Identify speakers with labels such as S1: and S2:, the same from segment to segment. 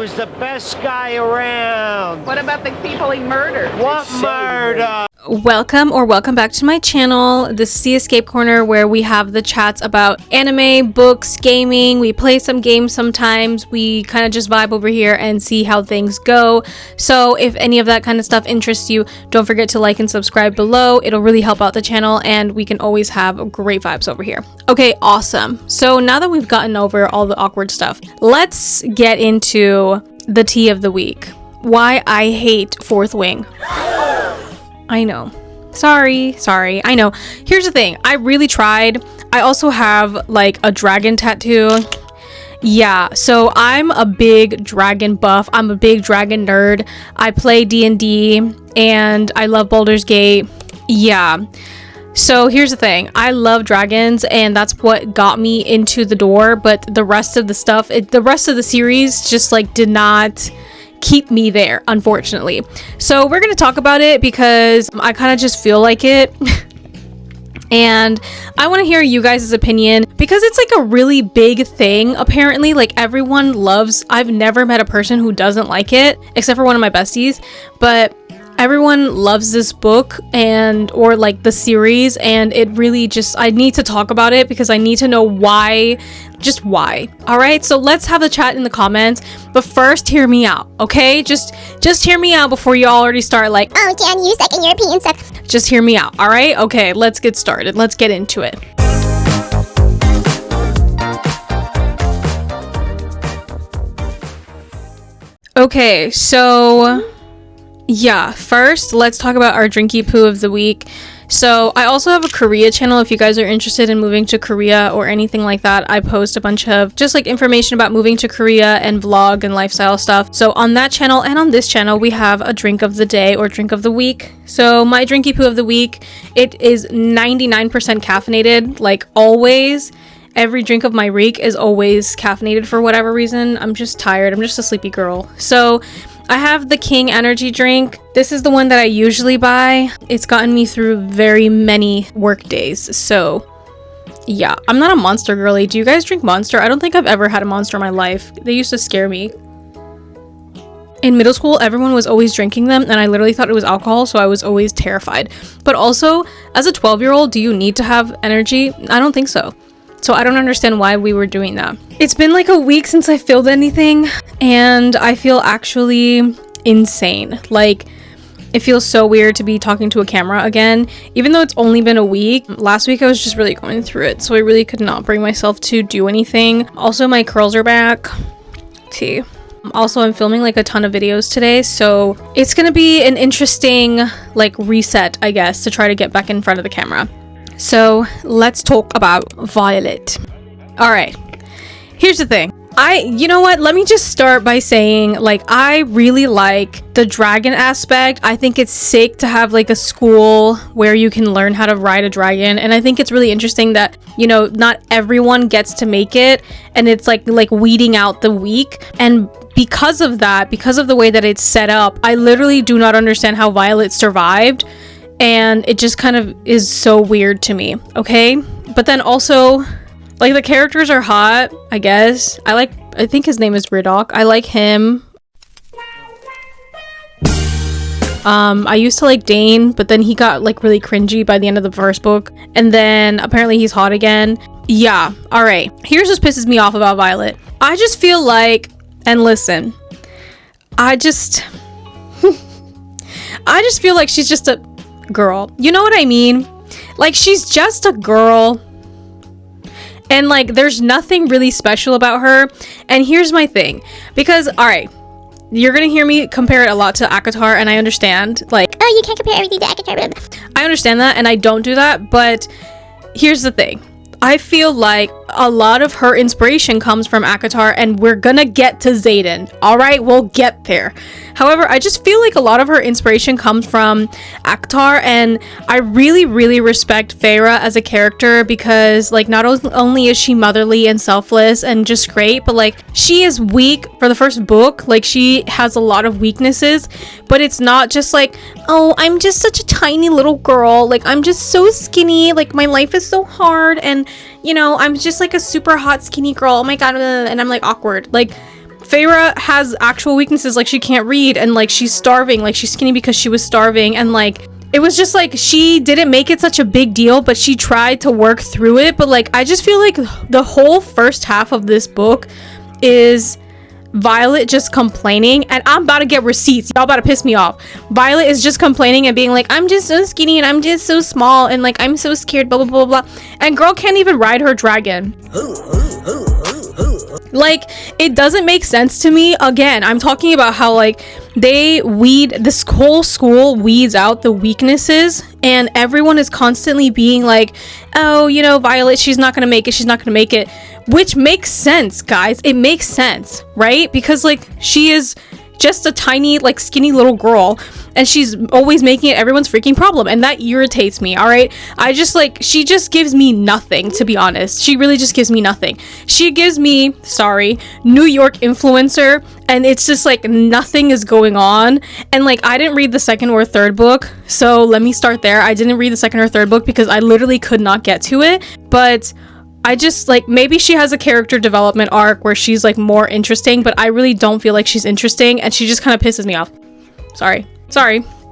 S1: was the best guy around.
S2: What about the people he murdered?
S1: What murder?
S3: Welcome back to my channel. This is the Escape Corner, where we have the chats about anime, books, gaming. We play some games sometimes. We kind of just vibe over here and see how things go. So if any of that kind of stuff interests you, don't forget to like and subscribe below. It'll really help out the channel, and we can always have great vibes over here. Okay, awesome. So now that we've gotten over all the awkward stuff, let's get into the tea of the week. Why I hate Fourth Wing. I know. Sorry, I know. Here's the thing. I really tried. I also have like a dragon tattoo. Yeah, so I'm a big dragon buff. I'm a big dragon nerd. I play D&D and I love Baldur's Gate. Yeah. So here's the thing. I love dragons, and that's what got me into the door, but the rest of the stuff, the rest of the series just like did not keep me there, unfortunately. So we're gonna talk about it because I kind of just feel like it. And I want to hear you guys' opinion because it's like a really big thing. Apparently, like everyone loves, I've never met a person who doesn't like it except for one of my besties, but everyone loves this book or like the series, and it really just, I need to talk about it because I need to know why, just why. All right, so let's have a chat in the comments, but first hear me out, okay? Just hear me out before you already start like,
S4: oh, Jan, you suck and your opinion sucks.
S3: Just hear me out, all right? Okay, let's get started. Let's get into it. Okay, so yeah, first let's talk about our drinky poo of the week. So I also have a Korea channel. If you guys are interested in moving to Korea or anything like that, I post a bunch of just like information about moving to Korea and vlog and lifestyle stuff. So on that channel and on this channel, we have a drink of the day or drink of the week. So my drinky poo of the week, it is 99% caffeinated, like always. Every drink of my week is always caffeinated for whatever reason. I'm just tired. I'm just a sleepy girl. So I have the King energy drink. This is the one that I usually buy. It's gotten me through very many work days. So yeah, I'm not a Monster girly. Do you guys drink Monster? I don't think I've ever had a Monster in my life. They used to scare me. In middle school, everyone was always drinking them, and I literally thought it was alcohol, so I was always terrified. But also, as a 12-year-old, do you need to have energy? I don't think so. So I don't understand why we were doing that. It's been like a week since I filmed anything, and I feel actually insane. Like, it feels so weird to be talking to a camera again, even though it's only been a week. Last week I was just really going through it, so I really could not bring myself to do anything. Also, my curls are back. Tea. Also, I'm filming like a ton of videos today, so it's gonna be an interesting like reset, I guess, to try to get back in front of the camera. So let's talk about Violet. All right, here's the thing. You know what? Let me just start by saying, like, I really like the dragon aspect. I think it's sick to have like a school where you can learn how to ride a dragon. And I think it's really interesting that, you know, not everyone gets to make it. And it's like weeding out the weak. And because of that, because of the way that it's set up, I literally do not understand how Violet survived. And it just kind of is so weird to me, okay? But then also, like, the characters are hot, I guess. I think his name is Riddock. I like him. I used to like Dane, but then he got like really cringy by the end of the first book. And then apparently he's hot again. Yeah, alright. Here's what pisses me off about Violet. I just feel like, and listen, I just feel like she's just a girl. You know what I mean? Like, she's just a girl, and like there's nothing really special about her. And here's my thing, because all right, you're gonna hear me compare it a lot to ACOTAR, and I understand, like,
S4: oh, you can't compare everything to ACOTAR.
S3: I understand that, and I don't do that, but here's the thing. I feel like a lot of her inspiration comes from ACOTAR, and we're gonna get to Xaden. All right, we'll get there. However, I just feel like a lot of her inspiration comes from ACOTAR, and I really, really respect Feyre as a character because, like, not only is she motherly and selfless and just great, but, like, she is weak for the first book. Like, she has a lot of weaknesses, but it's not just like, oh, I'm just such a tiny little girl. Like, I'm just so skinny. Like, my life is so hard, and, you know, I'm just, like, a super hot, skinny girl. Oh, my God. And I'm, like, awkward. Like, Feyre has actual weaknesses, like she can't read, and like she's starving, like she's skinny because she was starving, and like it was just like she didn't make it such a big deal, but she tried to work through it. But like I just feel like the whole first half of this book is Violet just complaining, and I'm about to get receipts. Y'all about to piss me off. Violet is just complaining and being like, I'm just so skinny and I'm just so small and like I'm so scared, blah blah blah blah. And girl can't even ride her dragon. Like, it doesn't make sense to me. Again, I'm talking about how like this whole school weeds out the weaknesses, and everyone is constantly being like, oh, you know, Violet, she's not gonna make it, which makes sense, guys. It makes sense, right? Because like she is just a tiny, like, skinny little girl, and she's always making it everyone's freaking problem, and that irritates me. All right, I just like, she just gives me nothing, to be honest. She really just gives me nothing. She gives me, sorry, New York influencer, and it's just like nothing is going on. And like I didn't read the second or third book, so let me start there. I didn't read the second or third book because I literally could not get to it. But I just like, maybe she has a character development arc where she's like more interesting, but I really don't feel like she's interesting, and she just kind of pisses me off. Sorry.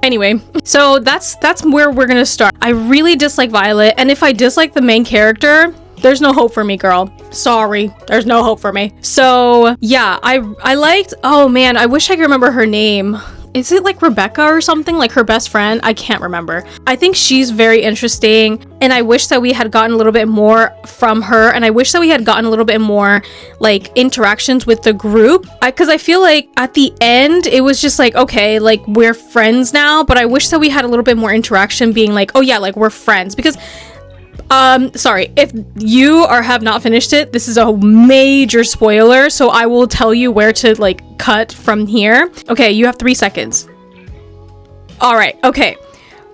S3: Anyway, so that's where we're gonna start. I really dislike Violet, and if I dislike the main character, there's no hope for me, girl. Sorry, there's no hope for me. So yeah, I liked, oh man, I wish I could remember her name. Is it like Rebecca or something, like her best friend? I can't remember. I think she's very interesting, and I wish that we had gotten a little bit more from her, and I wish that we had gotten a little bit more like interactions with the group, because I feel like at the end it was just like, okay, like we're friends now, but I wish that we had a little bit more interaction being like, oh yeah, like we're friends. Because sorry, if you have not finished it, this is a major spoiler, so I will tell you where to like cut from here. Okay, you have 3 seconds. All right, okay.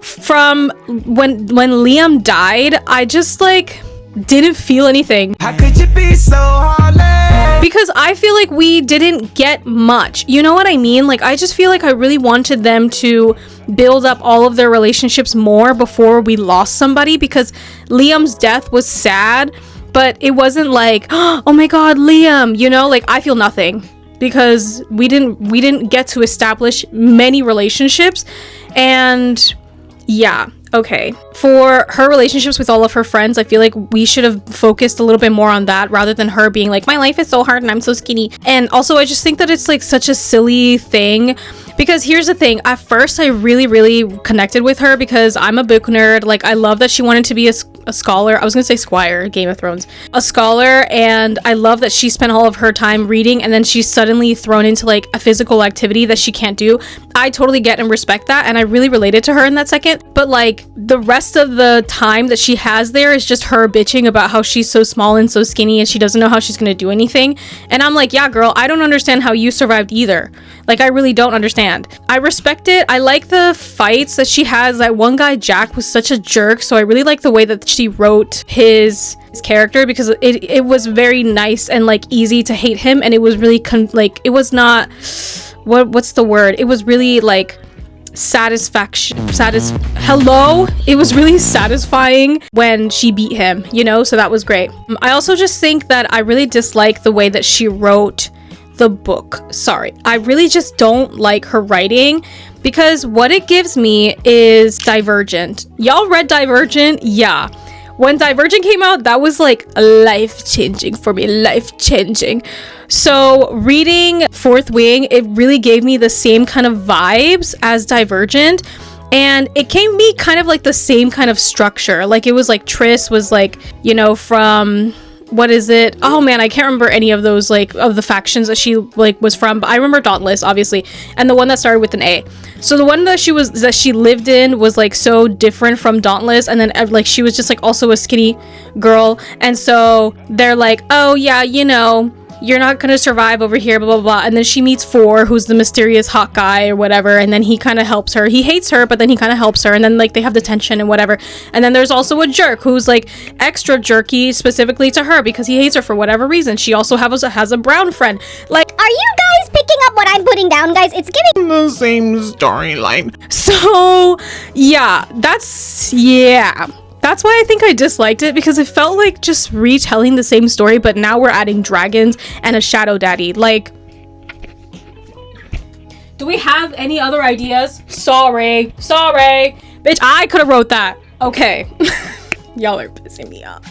S3: From when Liam died, I just like didn't feel anything. How could you be so heartless? Because I feel like we didn't get much. You know what I mean? Like, I just feel like I really wanted them to build up all of their relationships more before we lost somebody, because Liam's death was sad, but it wasn't like, oh my god, Liam, you know, like I feel nothing, because we didn't get to establish many relationships. And yeah, okay, for her relationships with all of her friends, I feel like we should have focused a little bit more on that rather than her being like, my life is so hard and I'm so skinny. And also I just think that it's like such a silly thing, because here's the thing, at first I really connected with her because I'm a book nerd. Like, I love that she wanted to be a scholar. I was gonna say squire, Game of Thrones, a scholar, and I love that she spent all of her time reading, and then she's suddenly thrown into like a physical activity that she can't do. I totally get and respect that, and I really related to her in that second. But like the rest of the time that she has there is just her bitching about how she's so small and so skinny and she doesn't know how she's gonna do anything. And I'm like, yeah girl, I don't understand how you survived either. Like, I really don't understand. I respect it. I like the fights that she has. That one guy, Jack, was such a jerk, so I really like the way that she wrote his character, because it was very nice and like easy to hate him, and it was really like, it was not, what's the word? It was really like it was really satisfying when she beat him, you know, so that was great. I also just think that I really dislike the way that she wrote the book. Sorry, I really just don't like her writing, because what it gives me is Divergent. Y'all read Divergent? Yeah. When Divergent came out, that was like life-changing for me, life-changing. So reading Fourth Wing, it really gave me the same kind of vibes as Divergent, and it gave me kind of like the same kind of structure. Like, it was like Triss was like, you know, from, what is it? Oh man, I can't remember any of those, like, of the factions that she like was from, but I remember Dauntless, obviously, and the one that started with an A. So the one that she lived in was like so different from Dauntless, and then like she was just like also a skinny girl, and so they're like, oh yeah, you know, you're not gonna survive over here, blah blah blah. And then she meets Four, who's the mysterious hot guy or whatever, and then he kind of helps her. He hates her, but then he kind of helps her, and then like they have the tension and whatever. And then there's also a jerk who's like extra jerky specifically to her because he hates her for whatever reason. She also has a brown friend. Like,
S4: are you guys picking up what I'm putting down, guys? It's giving
S1: the same storyline.
S3: So yeah, that's why I think I disliked it, because it felt like just retelling the same story, but now we're adding dragons and a shadow daddy. Like, Do we have any other ideas? Sorry. Bitch, I could have wrote that. Okay. Y'all are pissing me off.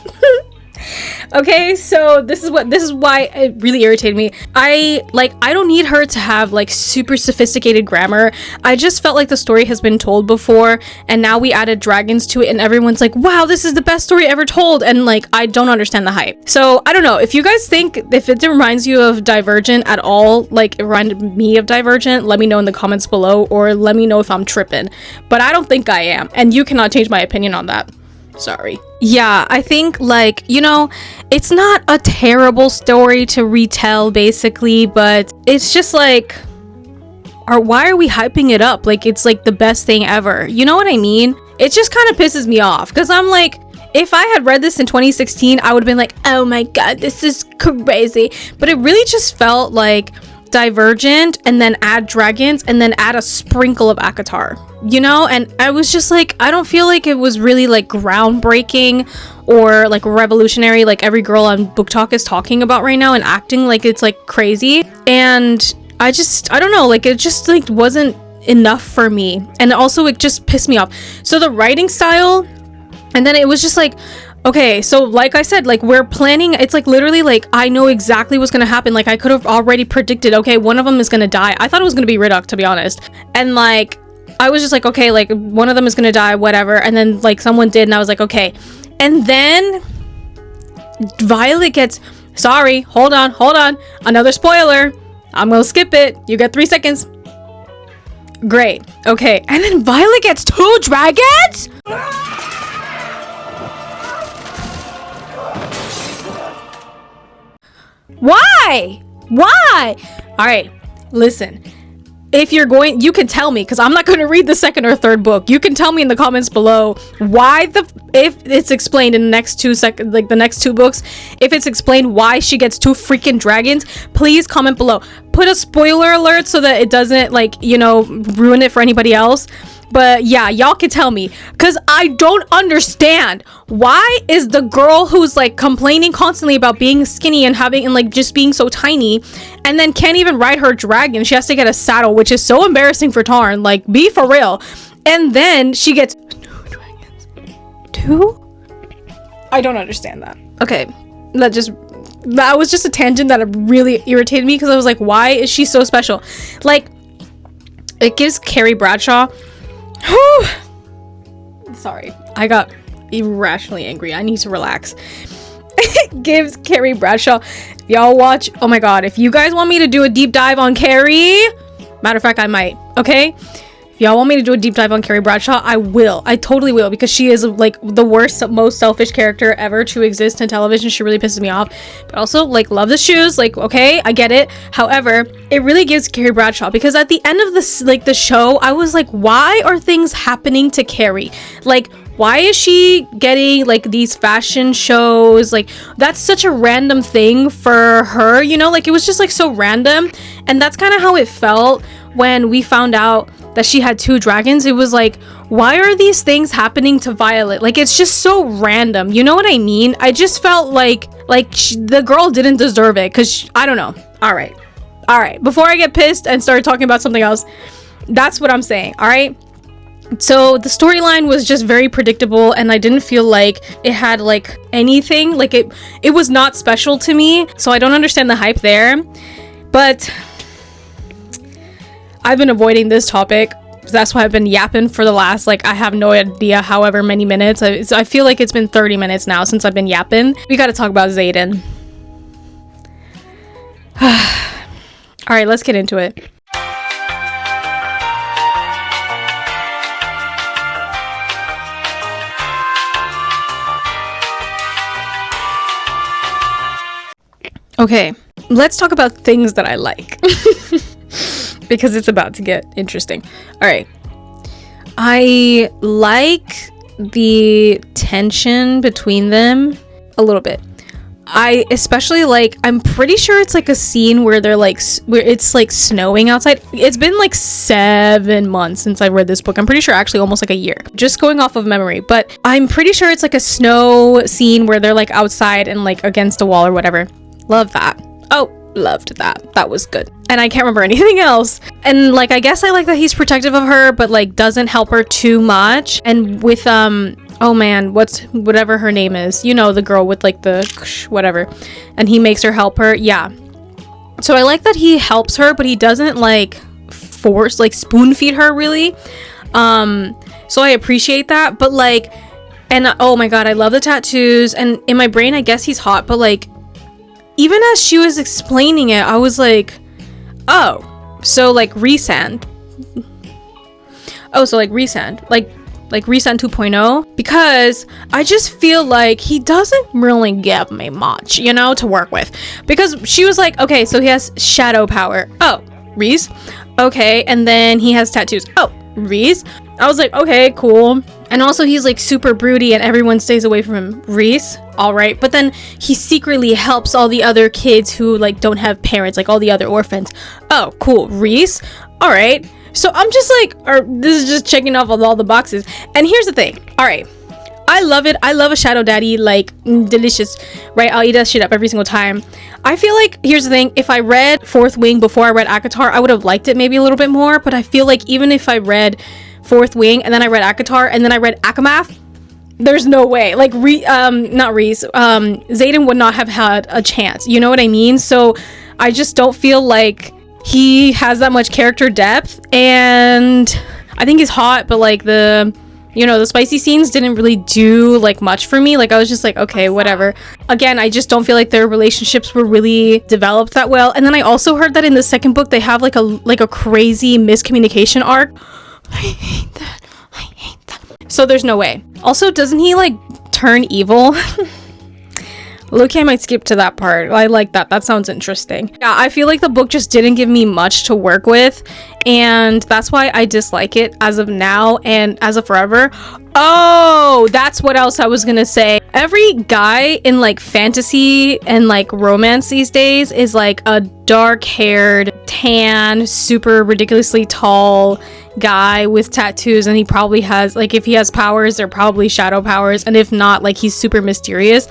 S3: Okay, so this is why it really irritated me. I don't need her to have like super sophisticated grammar. I just felt like the story has been told before, and now we added dragons to it, and everyone's like, wow, this is the best story ever told, and like I don't understand the hype. So I don't know if you guys think, if it reminds you of Divergent at all, like it reminded me of Divergent, let me know in the comments below, or let me know if I'm tripping, but I don't think I am, and you cannot change my opinion on that. Sorry. Yeah, I think, like, you know, it's not a terrible story to retell basically, but it's just like, why are we hyping it up like it's like the best thing ever? You know what I mean? It just kind of pisses me off, because I'm like, if I had read this in 2016, I would have been like, oh my god, this is crazy. But it really just felt like Divergent, and then add dragons, and then add a sprinkle of Akatar, you know? And I was just like, I don't feel like it was really like groundbreaking or like revolutionary like every girl on booktok is talking about right now and acting like it's like crazy. And I don't know, like it just like wasn't enough for me, and also it just pissed me off. So the writing style, and then it was just like, okay, so like I said, like we're planning, it's like literally like I know exactly what's gonna happen. Like I could have already predicted, okay, one of them is gonna die. I thought it was gonna be Riddoch, to be honest. And like I was just like, okay, like one of them is gonna die, whatever. And then like someone did, and I was like, okay. And then Violet gets, sorry, hold on, another spoiler, I'm gonna skip it, you get 3 seconds. Great, okay. And then Violet gets 2 dragons. Why? All right, listen, if you're going, you can tell me, because I'm not going to read the second or third book. You can tell me in the comments below why if it's explained in the next the next 2 books, if it's explained why she gets 2 freaking dragons, please comment below. Put a spoiler alert so that it doesn't, like, you know, ruin it for anybody else. But yeah, y'all can tell me, because I don't understand, why is the girl who's like complaining constantly about being skinny and having, and like just being so tiny, and then can't even ride her dragon, she has to get a saddle, which is so embarrassing for Tarn, like be for real. And then she gets 2 dragons. 2? I don't understand that. Okay, that was just a tangent that really irritated me, because I was like, why is she so special? Like, it gives Carrie Bradshaw, sorry, I got irrationally angry, I need to relax. It gives Carrie Bradshaw, if y'all watch, oh my god, if you guys want me to do a deep dive on Carrie, matter of fact, I might, okay? If y'all want me to do a deep dive on Carrie Bradshaw, I will. I totally will, because she is like the worst, most selfish character ever to exist in television. She really pisses me off. But also, like, love the shoes. Like, okay, I get it. However, it really gives Carrie Bradshaw, because at the end of this, like, the show, I was like, why are things happening to Carrie? Like, why is she getting like these fashion shows? Like, that's such a random thing for her, you know? Like, it was just like so random. And that's kind of how it felt when we found out that she had 2 dragons. It was like, why are these things happening to Violet? Like, it's just so random, you know what I mean? I just felt like the girl didn't deserve it, because I don't know. All right, before I get pissed and start talking about something else, that's what I'm saying. All right, so the storyline was just very predictable, and I didn't feel like it had like anything, like it was not special to me, so I don't understand the hype there. But I've been avoiding this topic. That's why I've been yapping for the last, like, I have no idea however many minutes. I feel like it's been 30 minutes now since I've been yapping. We gotta talk about Xaden. All right, let's get into it. Okay, let's talk about things that I like. Because it's about to get interesting. All right. I like the tension between them a little bit. I especially like, I'm pretty sure it's like a scene where they're like, where it's like snowing outside. It's been like 7 months since I read this book. I'm pretty sure actually almost like a year, just going off of memory, but I'm pretty sure it's like a snow scene where they're like outside and like against a wall or whatever. Love that. Oh, loved that. That was good. And I can't remember anything else. And like, I guess I like that he's protective of her, but like doesn't help her too much. And with oh man, whatever her name is, you know, the girl with like the whatever, and he makes her help her. Yeah, so I like that he helps her, but he doesn't like force, like spoon feed her really. So I appreciate that. But like, and oh my god, I love the tattoos. And in my brain, I guess he's hot, but like, even as she was explaining it, I was like, oh, so like Resand. Oh, so like Resand, like Resand 2.0, because I just feel like he doesn't really give me much, you know, to work with. Because she was like, okay, so he has shadow power. Oh, Reese. Okay, and then he has tattoos. Oh, Reese. I was like, okay, cool. And also he's like super broody and everyone stays away from him. Reese, all right. But then he secretly helps all the other kids who like don't have parents, like all the other orphans. Oh, cool. Reese, all right. So I'm just like, this is just checking off all the boxes. And here's the thing. All right. I love it. I love a shadow daddy, like delicious, right? I'll eat that shit up every single time. I feel like, here's the thing. If I read Fourth Wing before I read ACOTAR, I would have liked it maybe a little bit more. But I feel like even if I read Fourth Wing and then I read ACOTAR and then I read Akamath, there's no way. Like, not Reese, Xaden would not have had a chance. You know what I mean? So I just don't feel like he has that much character depth. And I think he's hot, but like the spicy scenes didn't really do like much for me. Like I was just like, okay, whatever. Again, I just don't feel like their relationships were really developed that well. And then I also heard that in the second book they have like a crazy miscommunication arc. I hate that. So there's no way. Also, doesn't he like turn evil? Loki, I might skip to that part. I like that. That sounds interesting. Yeah, I feel like the book just didn't give me much to work with, and that's why I dislike it as of now and as of forever. Oh, that's what else I was gonna say. Every guy in like fantasy and like romance these days is like a dark-haired, tan, super ridiculously tall guy with tattoos, and he probably has, like, if he has powers, they're probably shadow powers, and if not, like, he's super mysterious.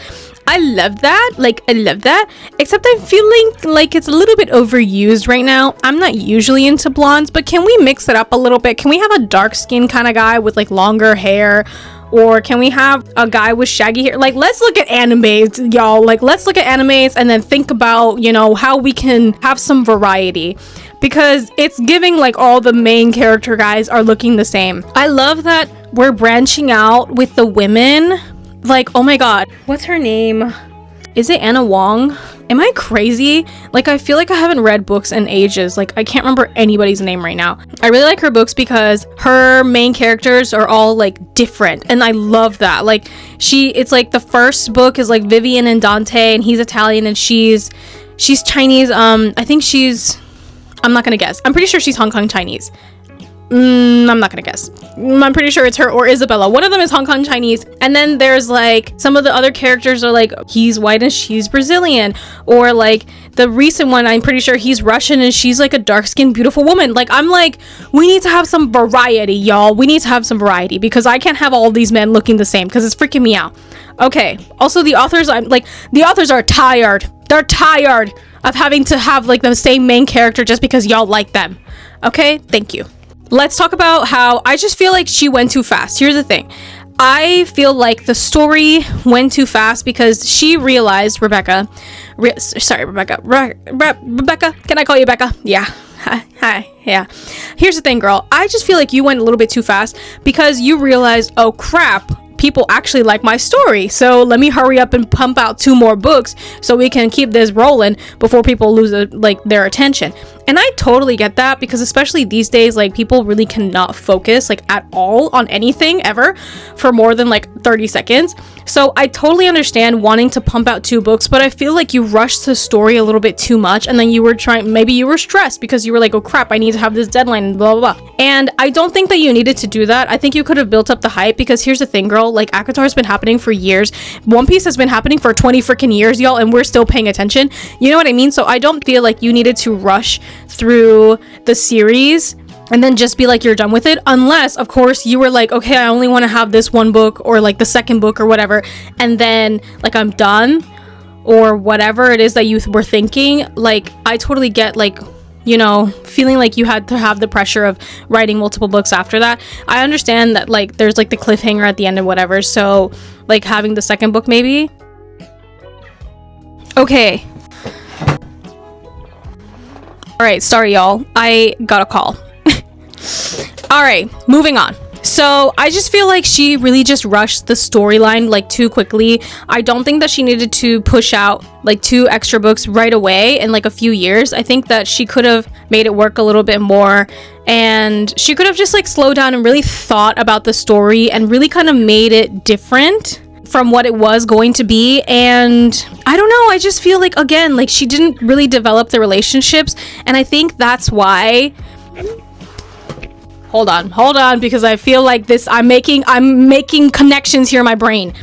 S3: I love that. Like, I love that. Except I'm feeling like it's a little bit overused right now. I'm not usually into blondes, but can we mix it up a little bit? Can we have a dark skin kind of guy with like longer hair? Or can we have a guy with shaggy hair? Like, let's look at animes, y'all. Like, let's look at animes and then think about, you know, how we can have some variety. Because it's giving like all the main character guys are looking the same. I love that we're branching out with the women. Like, oh my god, what's her name? Is it Anna Wong? Am I crazy? Like, I feel like I haven't read books in ages. Like, I can't remember anybody's name right now. I really like her books because her main characters are all like different, and I love that. Like, it's like the first book is like Vivian and Dante, and he's Italian and she's Chinese. I think I'm not gonna guess. I'm pretty sure she's Hong Kong Chinese. I'm not gonna guess. I'm pretty sure it's her or Isabella. One of them is Hong Kong Chinese. And then there's like some of the other characters are like, he's white and she's Brazilian. Or like the recent one, I'm pretty sure he's Russian and she's like a dark-skinned beautiful woman. Like, I'm like, we need to have some variety, y'all. We need to have some variety because I can't have all these men looking the same because it's freaking me out. Okay. Also, the authors are tired. They're tired of having to have like the same main character just because y'all like them. Okay? Thank you. Let's talk about how I just feel like she went too fast. Here's the thing. I feel like the story went too fast because she realized, Rebecca, can I call you Becca? Yeah. Hi. Yeah. Here's the thing, girl. I just feel like you went a little bit too fast because you realized, oh crap, people actually like my story, so let me hurry up and pump out 2 more books so we can keep this rolling before people lose their attention. And I totally get that because especially these days, like, people really cannot focus like at all on anything ever for more than like 30 seconds. So I totally understand wanting to pump out 2 books, but I feel like you rushed the story a little bit too much, and then maybe you were stressed because you were like, oh crap, I need to have this deadline and blah blah blah. And I don't think that you needed to do that. I think you could have built up the hype because here's the thing, girl, like, ACOTAR's been happening for years. One Piece has been happening for 20 freaking years, y'all, and we're still paying attention. You know what I mean? So I don't feel like you needed to rush through the series and then just be like you're done with it, unless of course you were like, okay, I only want to have this 1 book or like the second book or whatever, and then like I'm done. or whatever it is that you were thinking, like I totally get, like, you know, feeling like you had to have the pressure of writing multiple books after that. I understand that, like, there's like the cliffhanger at the end and whatever, so like having the second book maybe. Okay, all right, sorry y'all, I got a call. All right, moving on. So I just feel like she really just rushed the storyline like too quickly. I don't think that she needed to push out like 2 extra books right away in like a few years. I think that she could have made it work a little bit more, and she could have just like slowed down and really thought about the story and really kind of made it different from what it was going to be. And I don't know, I just feel like, again, like she didn't really develop the relationships, and I think that's why. Hold on, because I feel like this, I'm making connections here in my brain.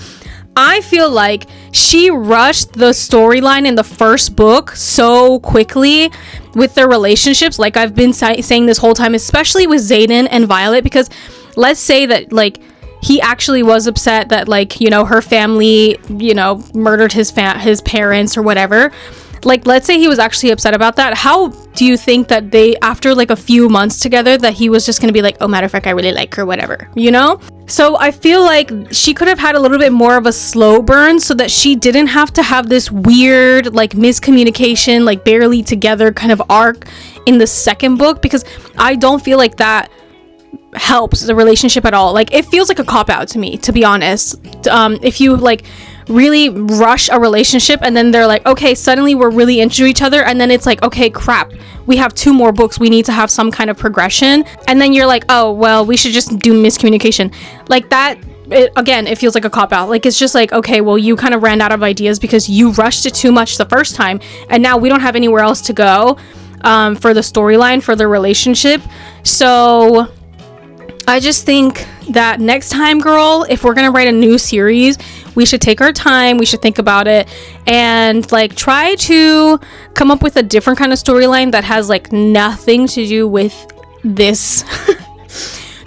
S3: I feel like she rushed the storyline in the first book so quickly with their relationships, like I've been saying this whole time, especially with Xaden and Violet, because let's say that like he actually was upset that, like, you know, her family, you know, murdered his parents or whatever. Like, let's say he was actually upset about that. How do you think that they, after like a few months together, that he was just gonna be like, oh, matter of fact, I really like her, whatever, you know? So I feel like she could have had a little bit more of a slow burn so that she didn't have to have this weird like miscommunication, like barely together kind of arc in the second book, because I don't feel like that helps the relationship at all. Like, it feels like a cop-out to me, to be honest. If you like really rush a relationship and then they're like, okay, suddenly we're really into each other, and then it's like, okay, crap, we have 2 more books, we need to have some kind of progression, and then you're like, oh well, we should just do miscommunication like that. It feels like a cop-out. Like, it's just like, okay, well, you kind of ran out of ideas because you rushed it too much the first time, and now we don't have anywhere else to go for the storyline, for the relationship. So I just think that next time, girl, if we're gonna write a new series, we should take our time, we should think about it, and like try to come up with a different kind of storyline that has like nothing to do with this.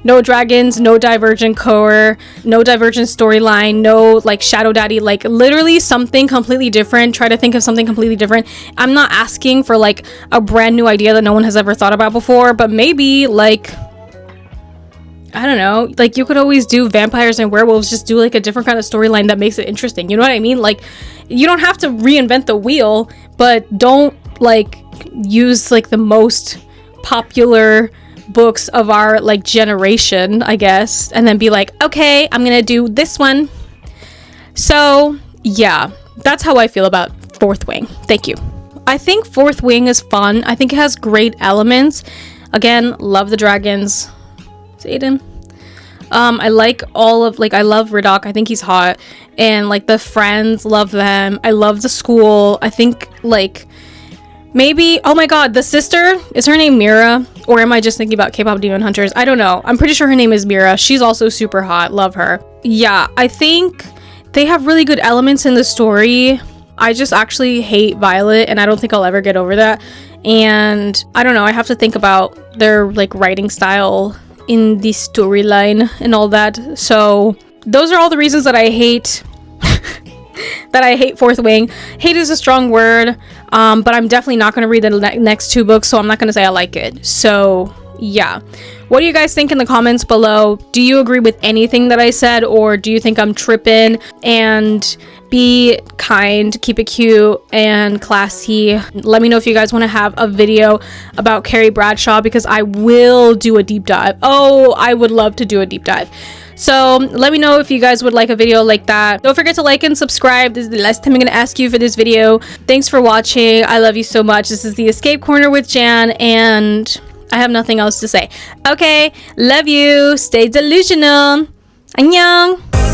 S3: No dragons, no divergent core, no divergent storyline, no like shadow daddy, like literally something completely different. Try to think of something completely different. I'm not asking for like a brand new idea that no one has ever thought about before, but maybe like, I don't know, like you could always do vampires and werewolves, just do like a different kind of storyline that makes it interesting, you know what I mean? Like, you don't have to reinvent the wheel, but don't like use like the most popular books of our like generation, I guess, and then be like, okay, I'm gonna do this one. So yeah, that's how I feel about Fourth Wing. Thank you. I think Fourth Wing is fun. I think it has great elements. Again, love the dragons. Xaden. I like all of, like, I love Riddoch. I think he's hot. And like the friends, love them. I love the school. I think like maybe, oh my god, the sister, is her name Mira? Or am I just thinking about K-pop Demon Hunters? I don't know. I'm pretty sure her name is Mira. She's also super hot. Love her. Yeah, I think they have really good elements in the story. I just actually hate Violet, and I don't think I'll ever get over that. And I don't know, I have to think about their like writing style in the storyline and all that. So those are all the reasons that I hate that I hate Fourth Wing. Hate is a strong word, but I'm definitely not going to read the next 2 books, so I'm not going to say I like it. So yeah, what do you guys think in the comments below? Do you agree with anything that I said, or do you think I'm tripping? And be kind, keep it cute and classy. Let me know if you guys want to have a video about Carrie Bradshaw, because I will do a deep dive. Oh, I would love to do a deep dive. So let me know if you guys would like a video like that. Don't forget to like and subscribe. This is the last time I'm going to ask you for this video. Thanks for watching. I love you so much. This is the Escape Corner with Jan, and I have nothing else to say. Okay, love you. Stay delusional. Annyeong.